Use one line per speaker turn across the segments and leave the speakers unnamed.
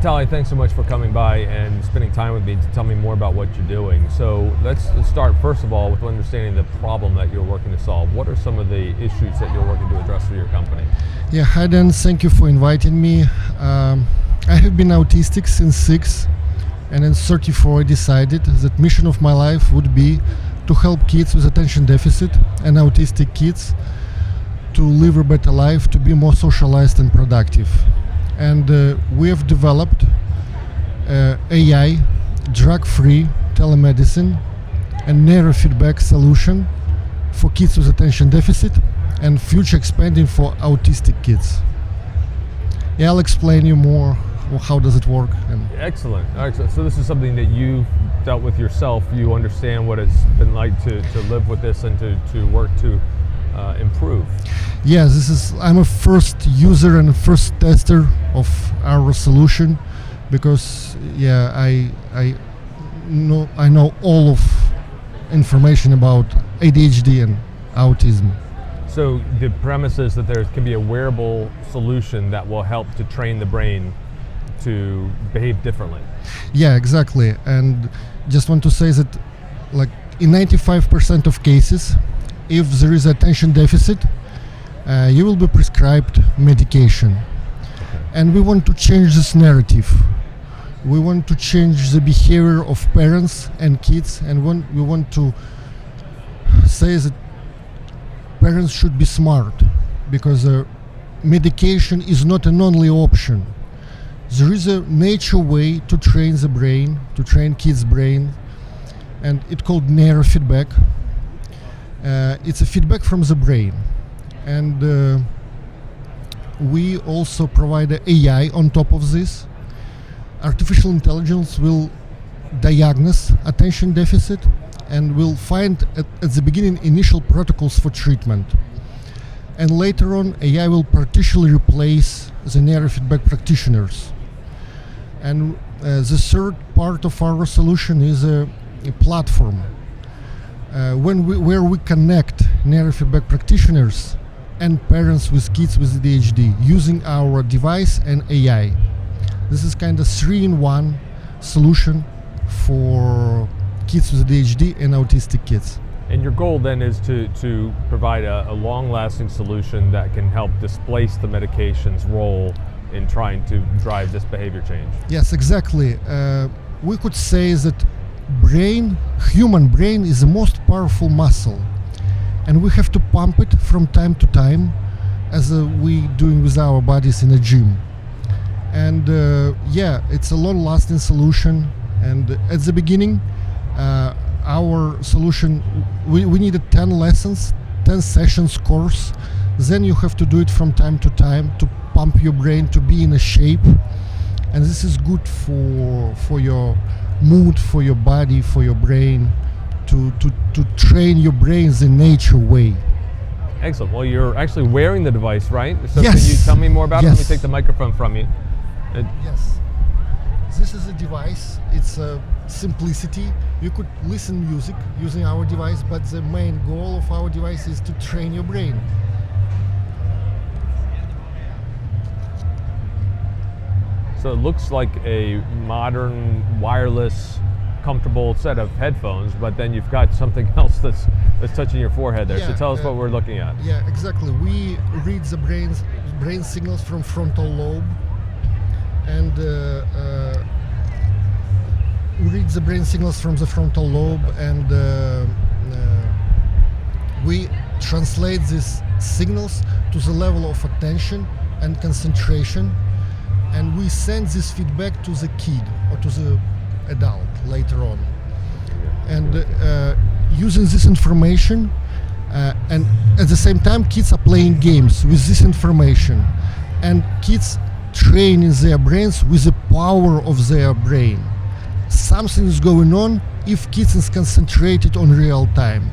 Vitali, thanks so much for coming by and spending time with me to tell me more about what you're doing. So let's start first of all with understanding the problem that you're working to solve. What are some of the issues that you're working to address for your company?
Yeah, hi Dan, thank you for inviting me. I have been autistic since 6, and in 34 I decided that mission of my life would be to help kids with attention deficit and autistic kids to live a better life, to be more socialized and productive. And we have developed AI, drug-free telemedicine and neurofeedback solution for kids with attention deficit and future expanding for autistic kids. Yeah, I'll explain you more how does it work.
Excellent. Excellent. So this is something that you've dealt with yourself. You understand what it's been like to live with this and to work to improve.
Yeah, I'm a first user and a first tester of our solution because I know all of information about ADHD and autism.
So the premise is that there can be a wearable solution that will help to train the brain to behave differently.
Yeah, exactly. And just want to say that like in 95% of cases, if there is attention deficit, you will be prescribed medication. And we want to change this narrative. We want to change the behavior of parents and kids, and we want to say that parents should be smart, because medication is not an only option. There is a nature way to train the brain, to train kids' brain, and it's called neurofeedback. It's a feedback from the brain, and we also provide an AI on top of this. Artificial intelligence will diagnose attention deficit and will find at the beginning initial protocols for treatment. And later on, AI will partially replace the neurofeedback practitioners. And the third part of our solution is a platform where we connect neurofeedback practitioners and parents with kids with ADHD using our device and AI. This is kind of 3-in-1 solution for kids with ADHD and autistic kids.
And your goal then is to provide a long-lasting solution that can help displace the medication's role in trying to drive this behavior change.
Yes, exactly. We could say that human brain is the most powerful muscle, and we have to pump it from time to time, as we doing with our bodies in a gym. And it's a long-lasting solution. And at the beginning, our solution, we needed 10 lessons, 10 sessions course. Then you have to do it from time to time to pump your brain, to be in a shape. And this is good for your mood, for your body, for your brain, to train your brain the nature way.
Excellent. Well, you're actually wearing the device, right? So
Yes.
Can you tell me more about it?
Yes.
Let me take the microphone from you.
Yes. This is a device. It's a simplicity. You could listen music using our device, but the main goal of our device is to train your brain.
So it looks like a modern wireless comfortable set of headphones, but then you've got something else that's touching your forehead there. So tell us what we're looking at.
Yeah, exactly. We read the brain signals from frontal lobe, and we read the brain signals from the frontal lobe, and we translate these signals to the level of attention and concentration, and we send this feedback to the kid or to the adult later on. And using this information, and at the same time kids are playing games with this information, and kids training their brains with the power of their brain. Something is going on if kids is concentrated on real time.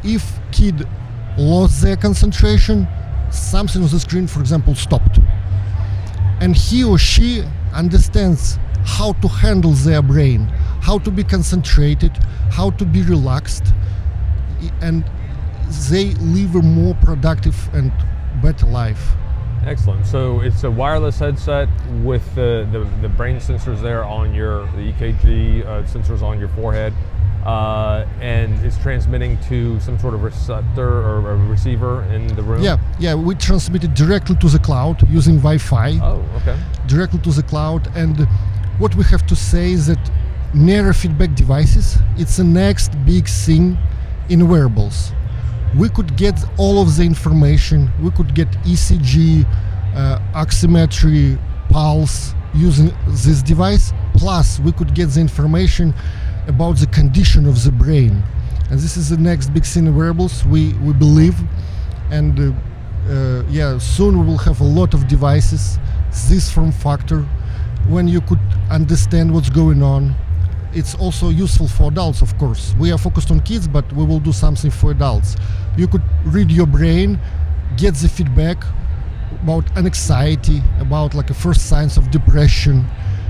If kid lost their concentration, something on the screen, for example, stopped, and he or she understands how to handle their brain, how to be concentrated, how to be relaxed, and they live a more productive and better life.
Excellent. So it's a wireless headset with the brain sensors there on the EKG sensors on your forehead, and it's transmitting to some sort of receptor or a receiver in the room?
Yeah, we transmit it directly to the cloud using Wi-Fi.
Oh, okay.
Directly to the cloud. And what we have to say is that neurofeedback devices, it's the next big thing in wearables. We could get all of the information. We could get ECG, oximetry, pulse using this device. Plus, we could get the information about the condition of the brain. And this is the next big thing in wearables, we believe. And soon we will have a lot of devices, this form factor, when you could understand what's going on. It's also useful for adults, of course. We are focused on kids, but we will do something for adults. You could read your brain, get the feedback about anxiety, about like a first signs of depression,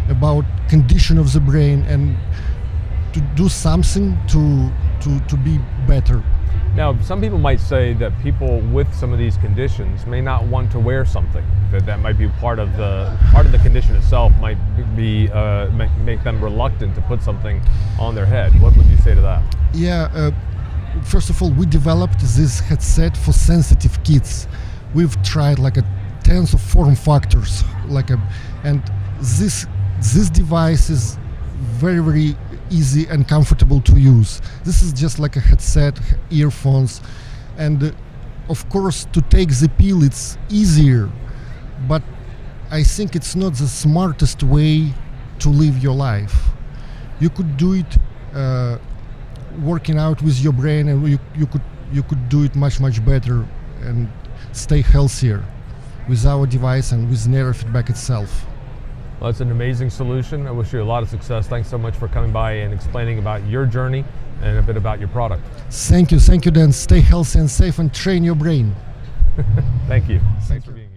about condition of the brain, and to do something to be better.
Now, some people might say that people with some of these conditions may not want to wear something. That might be part of the condition itself. Might be make them reluctant to put something on their head. What would you say to that?
Yeah. First of all, we developed this headset for sensitive kids. We've tried like tens of form factors, and this device is very, very easy and comfortable to use. This is just like a headset, earphones, and of course to take the pill it's easier, but I think it's not the smartest way to live your life. You could do it working out with your brain, and you could do it much better and stay healthier with our device and with neurofeedback itself.
Well, it's an amazing solution. I wish you a lot of success. Thanks so much for coming by and explaining about your journey and a bit about your product.
Thank you, Dan. Stay healthy and safe and train your brain.
Thank you. Thanks for being here.